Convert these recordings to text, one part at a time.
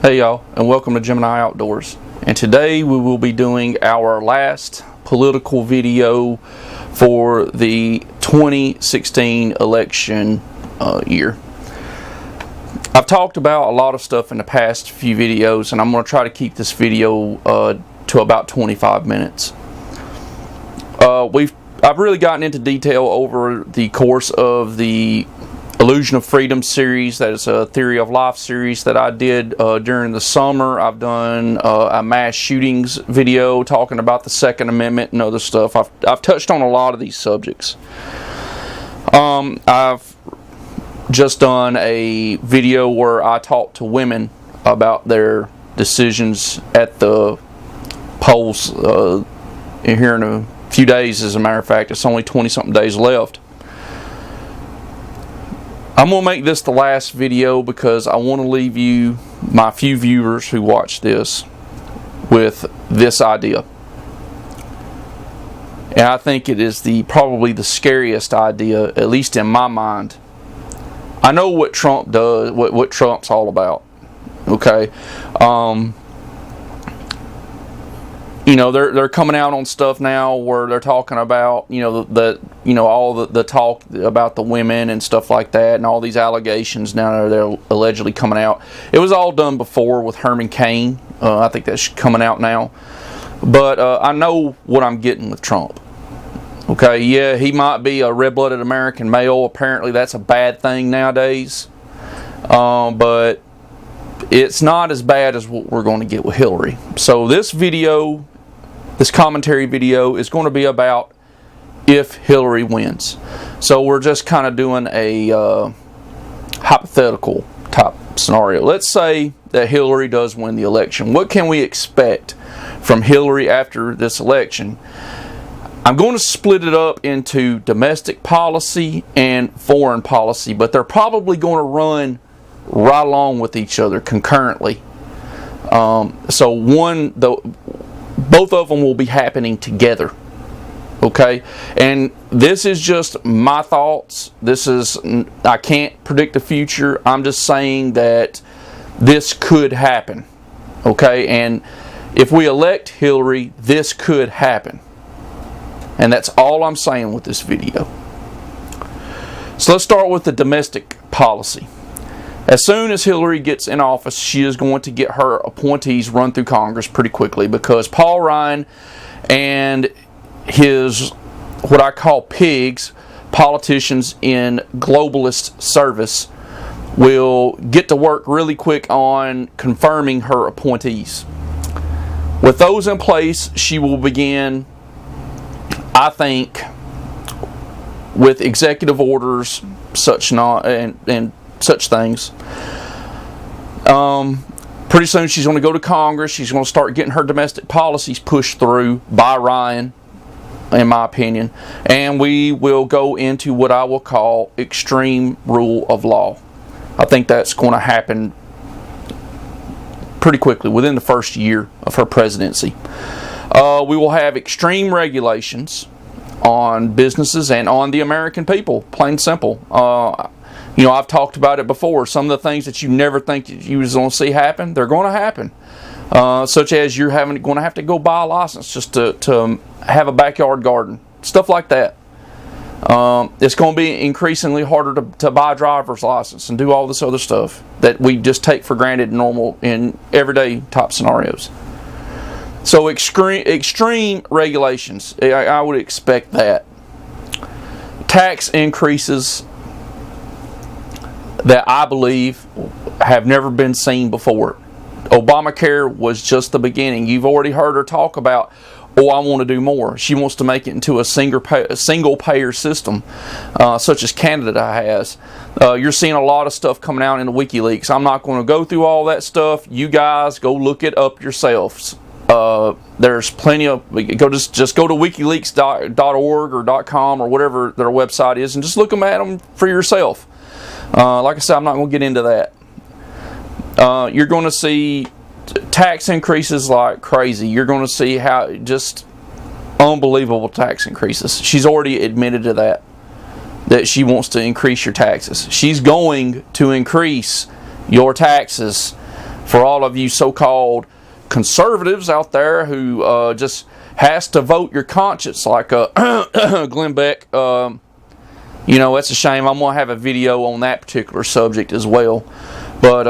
Hey y'all, and welcome to Gemini Outdoors. And today we will be doing our last political video for the 2016 election year. I've talked about a lot of stuff in the past few videos, and I'm going to try to keep this video to about 25 minutes. I've really gotten into detail over the course of the Illusion of Freedom series. That is a Theory of Life series that I did during the summer. I've done a mass shootings video talking about the Second Amendment and other stuff. I've touched on a lot of these subjects. I've just done a video where I talked to women about their decisions at the polls here in a few days. As a matter of fact, it's only 20-something days left. I'm going to make this the last video because I want to leave you, my few viewers who watch this, with this idea. And I think it is probably the scariest idea, at least in my mind. I know what Trump does, what Trump's all about. Okay? You know, they're coming out on stuff now where they're talking about, all the talk about the women and stuff like that, and all these allegations now they're allegedly coming out. It was all done before with Herman Cain. I think that's coming out now. But I know what I'm getting with Trump. Okay, yeah, he might be a red-blooded American male. Apparently that's a bad thing nowadays. But it's not as bad as what we're going to get with Hillary. So this video, this commentary video, is going to be about if Hillary wins. So we're just kind of doing a hypothetical type scenario. Let's say that Hillary does win the election. What can we expect from Hillary after this election? I'm going to split it up into domestic policy and foreign policy, but they're probably going to run right along with each other concurrently. So both of them will be happening together. Okay, and this is just my thoughts. I can't predict the future. I'm just saying that this could happen. Okay, and if we elect Hillary, this could happen. And that's all I'm saying with this video. So let's start with the domestic policy. As soon as Hillary gets in office, she is going to get her appointees run through Congress pretty quickly, because Paul Ryan and his, what I call pigs, politicians in globalist service, will get to work really quick on confirming her appointees. With those in place, she will begin, I think, with executive orders, and such things. Pretty soon she's going to go to Congress. She's going to start getting her domestic policies pushed through by Ryan, in my opinion, and we will go into what I will call extreme rule of law. I think that's going to happen pretty quickly, within the first year of her presidency. We will have extreme regulations on businesses and on the American people, plain simple. I've talked about it before. Some of the things that you never think you was going to see happen, they're going to happen. Such as you're going to have to go buy a license just to have a backyard garden. Stuff like that. It's going to be increasingly harder to buy a driver's license and do all this other stuff that we just take for granted normal in everyday type scenarios. So extreme regulations, I would expect that. Tax increases that I believe have never been seen before. Obamacare was just the beginning. You've already heard her talk about, I want to do more. She wants to make it into a single payer system, such as Canada has. You're seeing a lot of stuff coming out in the WikiLeaks. I'm not going to go through all that stuff. You guys go look it up yourselves. There's plenty of, just go to wikileaks.org or .com or whatever their website is, and just look at them for yourself. Like I said, I'm not going to get into that. You're going to see tax increases like crazy. You're going to see how just unbelievable tax increases. She's already admitted to that she wants to increase your taxes. She's going to increase your taxes for all of you so-called conservatives out there who just has to vote your conscience, like Glenn Beck. You know, that's a shame. I'm going to have a video on that particular subject as well. But,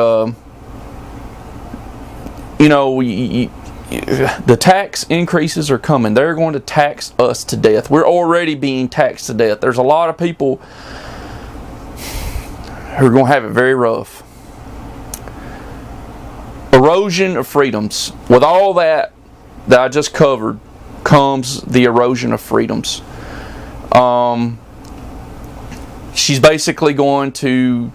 you know, the tax increases are coming. They're going to tax us to death. We're already being taxed to death. There's a lot of people who are going to have it very rough. Erosion of freedoms. With all that I just covered comes the erosion of freedoms. She's basically going to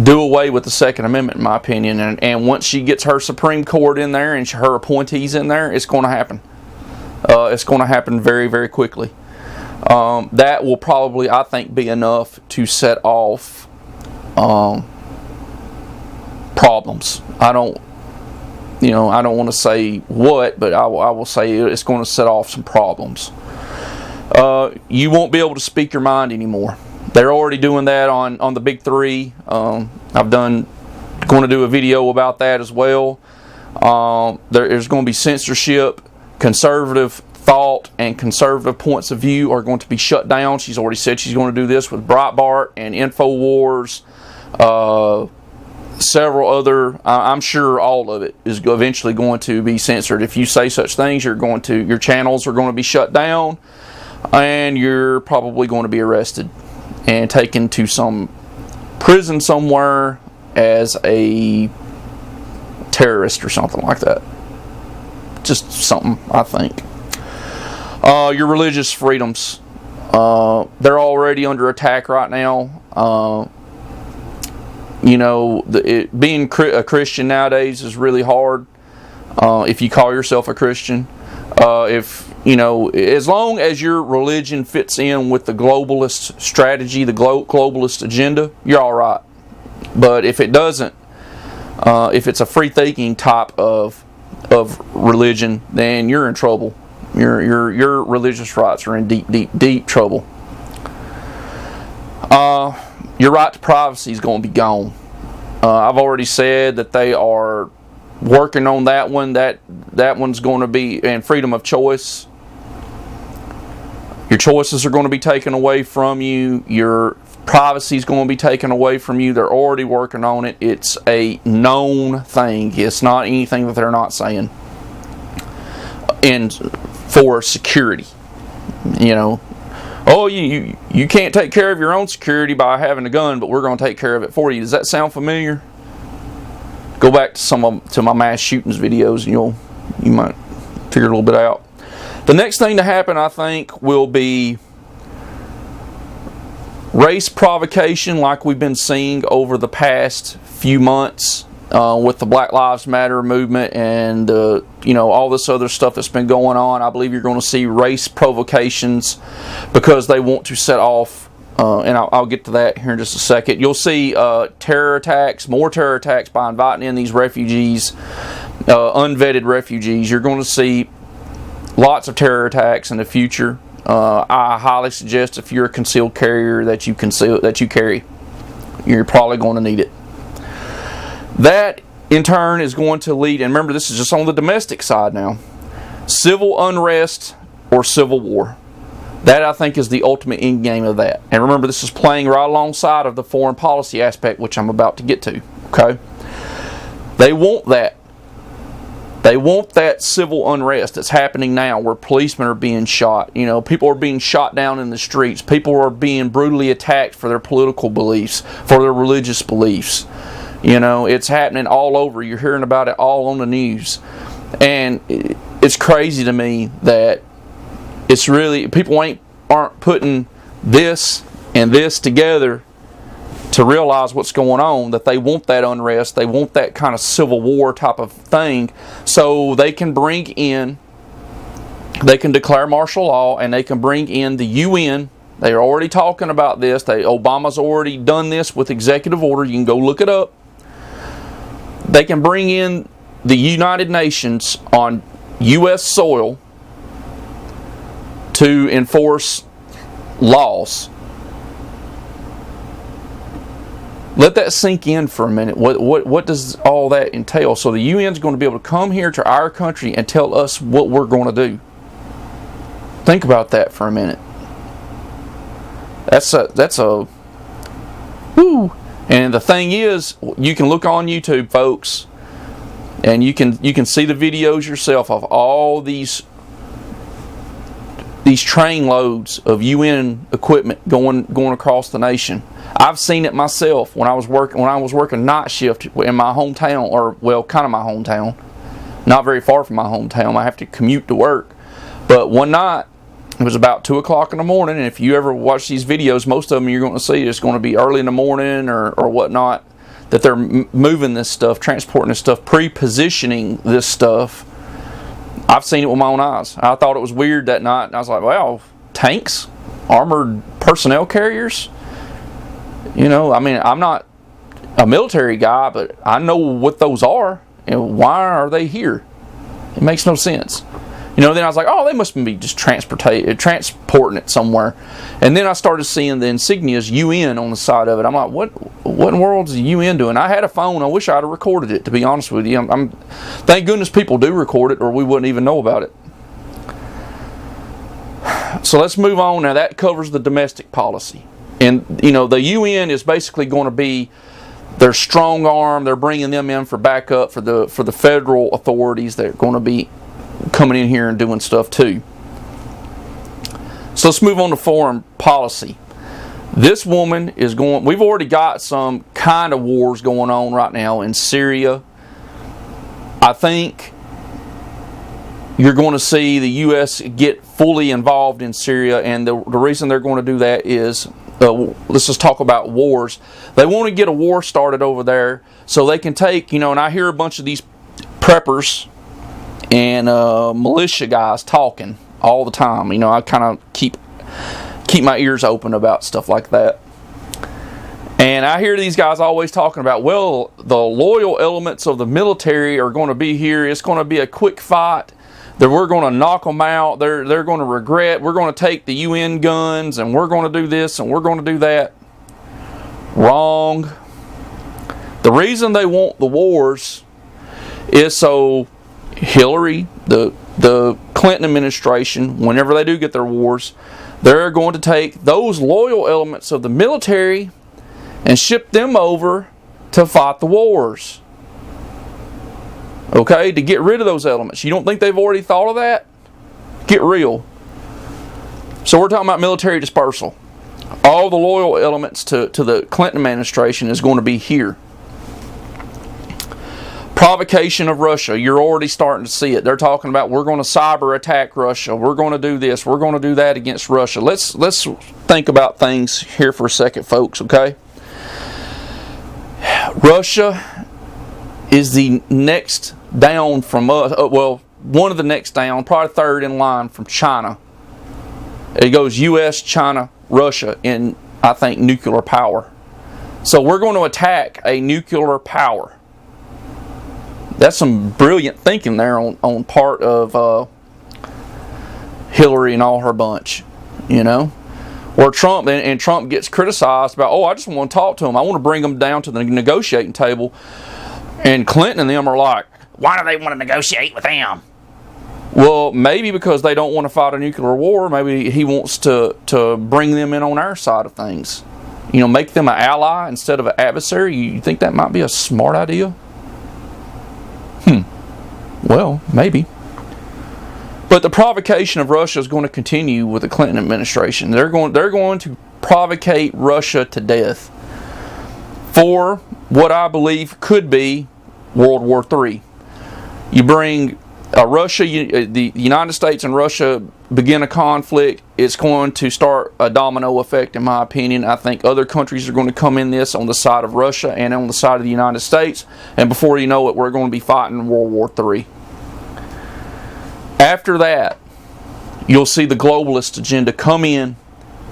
do away with the Second Amendment, in my opinion. And once she gets her Supreme Court in there and her appointees in there, it's going to happen. It's going to happen very, very quickly. That will probably, I think, be enough to set off problems. I don't want to say what, but I will say it's going to set off some problems. You won't be able to speak your mind anymore. They're already doing that on the big three. Going to do a video about that as well. There's going to be censorship. Conservative thought and conservative points of view are going to be shut down. She's already said she's going to do this with Breitbart and InfoWars. Several other, I'm sure all of it is eventually going to be censored. If you say such things, your channels are going to be shut down, and you're probably going to be arrested and taken to some prison somewhere as a terrorist or something like that. Just something, I think. Your religious freedoms, they're already under attack right now. You know, being a Christian nowadays is really hard. If you call yourself a Christian, as long as your religion fits in with the globalist strategy, the globalist agenda, you're all right. But if it doesn't, if it's a free-thinking type of religion, then you're in trouble. Your religious rights are in deep trouble. Your right to privacy is going to be gone. I've already said that they are working on that one. That one's going to be, and freedom of choice. Your choices are going to be taken away from you. Your privacy is going to be taken away from you. They're already working on it. It's a known thing. It's not anything that they're not saying. And for security, oh, you can't take care of your own security by having a gun, but we're going to take care of it for you. Does that sound familiar? Go back to my mass shootings videos, and you might figure it a little bit out. The next thing to happen, I think, will be race provocation, like we've been seeing over the past few months with the Black Lives Matter movement and all this other stuff that's been going on. I believe you're going to see race provocations because they want to set off, and I'll get to that here in just a second. You'll see terror attacks, more terror attacks by inviting in these refugees, unvetted refugees. You're going to see lots of terror attacks in the future. I highly suggest if you're a concealed carrier that you carry. You're probably going to need it. That, in turn, is going to lead, and remember, this is just on the domestic side now, civil unrest or civil war. That, I think, is the ultimate end game of that. And remember, this is playing right alongside of the foreign policy aspect, which I'm about to get to. Okay? They want that. They want that civil unrest that's happening now, where policemen are being shot. People are being shot down in the streets. People are being brutally attacked for their political beliefs, for their religious beliefs. It's happening all over. You're hearing about it all on the news. And it's crazy to me that it's really, people aren't putting this and this together to realize what's going on, that they want that unrest, they want that kind of civil war type of thing, so they can declare martial law, and they can bring in the UN. They're already talking about this. Obama's already done this with executive order. You can go look it up. They can bring in the United Nations on U.S. soil to enforce laws. Let that sink in for a minute. What does all that entail? So the UN is going to be able to come here to our country and tell us what we're going to do. Think about that for a minute. That's a whoo. And the thing is, you can look on YouTube, folks, and you can see the videos yourself of all these train loads of UN equipment going across the nation. I've seen it myself when I was working night shift in my hometown, or well, kind of my hometown, not very far from my hometown. I have to commute to work. But one night, it was about 2 o'clock in the morning, and if you ever watch these videos, most of them you're going to see it's going to be early in the morning or whatnot, that they're moving this stuff, transporting this stuff, pre-positioning this stuff. I've seen it with my own eyes. I thought it was weird that night, and I was like, wow, tanks? Armored personnel carriers? You know, I mean, I'm not a military guy, but I know what those are, and why are they here? It makes no sense. You know, then I was like, oh, they must be just transporting it somewhere. And then I started seeing the insignias UN on the side of it. I'm like, what in the world is the UN doing? I had a phone. I wish I'd have recorded it, to be honest with you. Thank goodness people do record it, or we wouldn't even know about it. So let's move on. Now, that covers the domestic policy. And, you know, the UN is basically going to be their strong arm. They're bringing them in for backup for the federal authorities that are going to be coming in here and doing stuff too. So let's move on to foreign policy. This woman is going, we've already got some kind of wars going on right now in Syria. I think you're going to see the U.S. get fully involved in Syria, and the reason they're going to do that is, let's just talk about wars. They want to get a war started over there so they can take, you know, and I hear a bunch of these preppers and militia guys talking all the time. You know, I kind of keep my ears open about stuff like that. And I hear these guys always talking about, well, the loyal elements of the military are going to be here. It's going to be a quick fight. That we're going to knock them out. They're going to regret. We're going to take the UN guns, and we're going to do this, and we're going to do that. Wrong. The reason they want the wars is so Hillary, the Clinton administration, whenever they do get their wars, they're going to take those loyal elements of the military and ship them over to fight the wars. Okay, to get rid of those elements. You don't think they've already thought of that? Get real. So we're talking about military dispersal. All the loyal elements to the Clinton administration is going to be here. Provocation of Russia. You're already starting to see it. They're talking about, we're going to cyber attack Russia. We're going to do this. We're going to do that against Russia. Let's think about things here for a second, folks, okay? Russia is the next down from us. Well, one of the next down, probably third in line from China. It goes U.S., China, Russia in, I think, nuclear power. So we're going to attack a nuclear power. That's some brilliant thinking there on part of Hillary and all her bunch, you know. Where Trump, and Trump gets criticized about, oh, I just want to talk to him. I want to bring them down to the negotiating table. And Clinton and them are like, why do they want to negotiate with them? Well, maybe because they don't want to fight a nuclear war. Maybe he wants to bring them in on our side of things. You know, make them an ally instead of an adversary. You think that might be a smart idea? Well, maybe. But the provocation of Russia is going to continue with the Clinton administration. They're going to provocate Russia to death for what I believe could be World War III. You bring the United States and Russia begin a conflict, it's going to start a domino effect, in my opinion. I think other countries are going to come in this on the side of Russia and on the side of the United States, and before you know it, we're going to be fighting World War III. After that, you'll see the globalist agenda come in,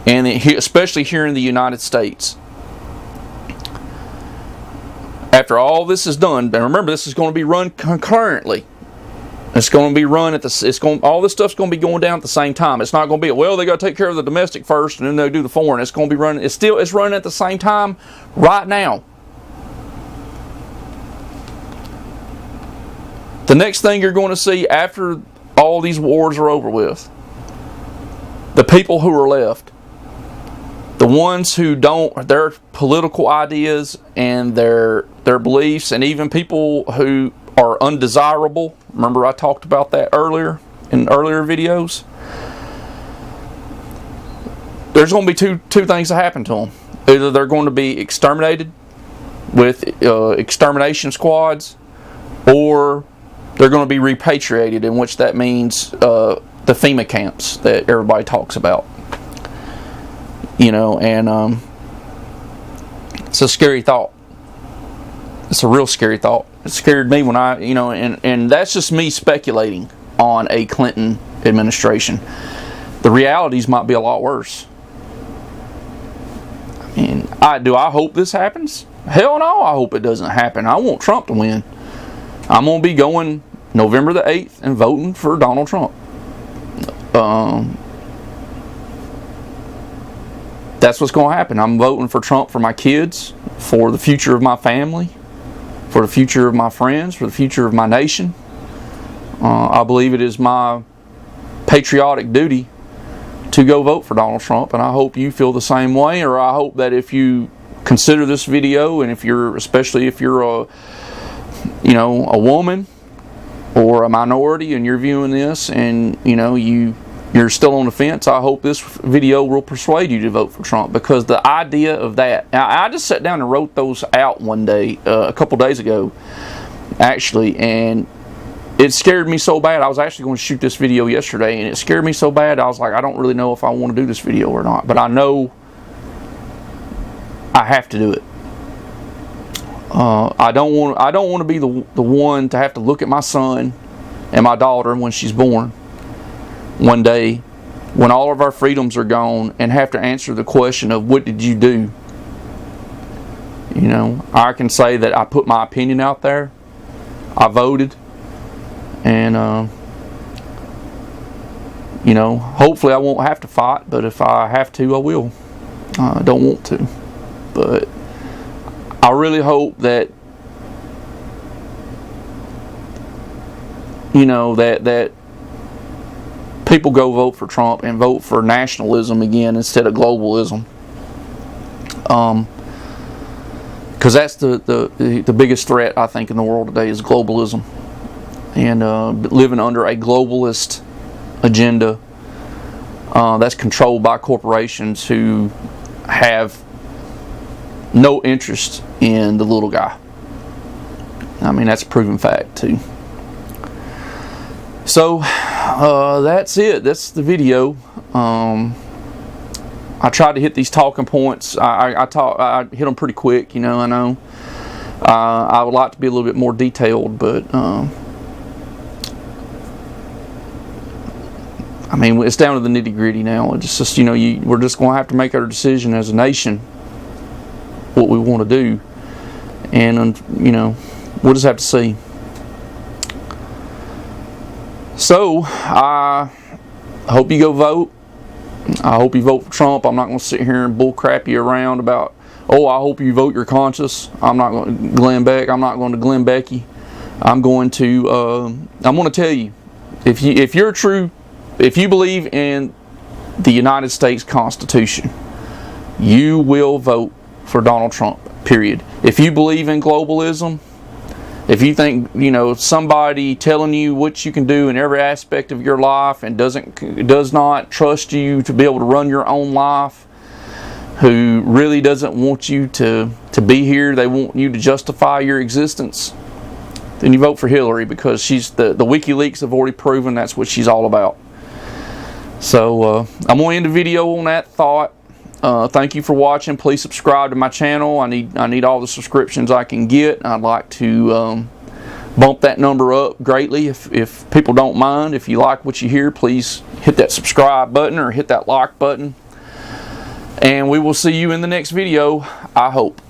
and especially here in the United States. After all this is done, and remember, this is going to be run concurrently. It's going to be run at all this stuff's going to be going down at the same time. It's not going to be, well, they got to take care of the domestic first and then they'll do the foreign. It's going to be running, it's running at the same time right now. The next thing you're going to see after all these wars are over with, the people who are left, the ones who don't, their political ideas and their beliefs, and even people who are undesirable. Remember I talked about that earlier in earlier videos. There's going to be two things that happen to them. Either they're going to be exterminated with extermination squads, or they're going to be repatriated, in which that means the FEMA camps that everybody talks about. You know, and it's a scary thought. It's a real scary thought. It scared me when I, you know, and that's just me speculating on a Clinton administration. The realities might be a lot worse. I mean, do I hope this happens? Hell no, I hope it doesn't happen. I want Trump to win. I'm going to be going November the 8th and voting for Donald Trump. That's what's going to happen. I'm voting for Trump for my kids, for the future of my family, for the future of my friends, for the future of my nation. I believe it is my patriotic duty to go vote for Donald Trump, and I hope you feel the same way. Or I hope that if you consider this video, and especially if you're a woman or a minority and you're viewing this, and you're still on the fence, I hope this video will persuade you to vote for Trump, because the idea of that, I just sat down and wrote those out one day, a couple days ago, actually, and it scared me so bad. I was actually going to shoot this video yesterday, and it scared me so bad, I was like, I don't really know if I want to do this video or not, but I know I have to do it. I don't want to be the one to have to look at my son and my daughter when she's born one day, when all of our freedoms are gone, and have to answer the question of, what did you do? You know, I can say that I put my opinion out there, I voted, and hopefully I won't have to fight, but if I have to, I will. I don't want to, but I really hope that that people go vote for Trump and vote for nationalism again instead of globalism, because that's the biggest threat, I think, in the world today is globalism, and living under a globalist agenda that's controlled by corporations who have no interest in the little guy. I mean, that's a proven fact too. So that's it. That's the video. I tried to hit these talking points. I hit them pretty quick. I know. I would like to be a little bit more detailed, but I mean, it's down to the nitty-gritty now. It's just we're just going to have to make our decision as a nation what we want to do, and we'll just have to see. So I hope you go vote. I hope you vote for Trump. I'm not going to sit here and bullcrap you around about, I hope you vote your conscience. I'm not going to Glenn Beck. I'm not going to Glenn Becky. I'm going to tell you, if you believe in the United States Constitution, you will vote for Donald Trump, period. If you believe in globalism, if you think somebody telling you what you can do in every aspect of your life and does not trust you to be able to run your own life, who really doesn't want you to be here, they want you to justify your existence, then you vote for Hillary, because she's the WikiLeaks have already proven that's what she's all about. So I'm going to end the video on that thought. Thank you for watching. Please subscribe to my channel. I need all the subscriptions I can get. I'd like to bump that number up greatly if people don't mind. If you like what you hear, please hit that subscribe button or hit that like button. And we will see you in the next video, I hope.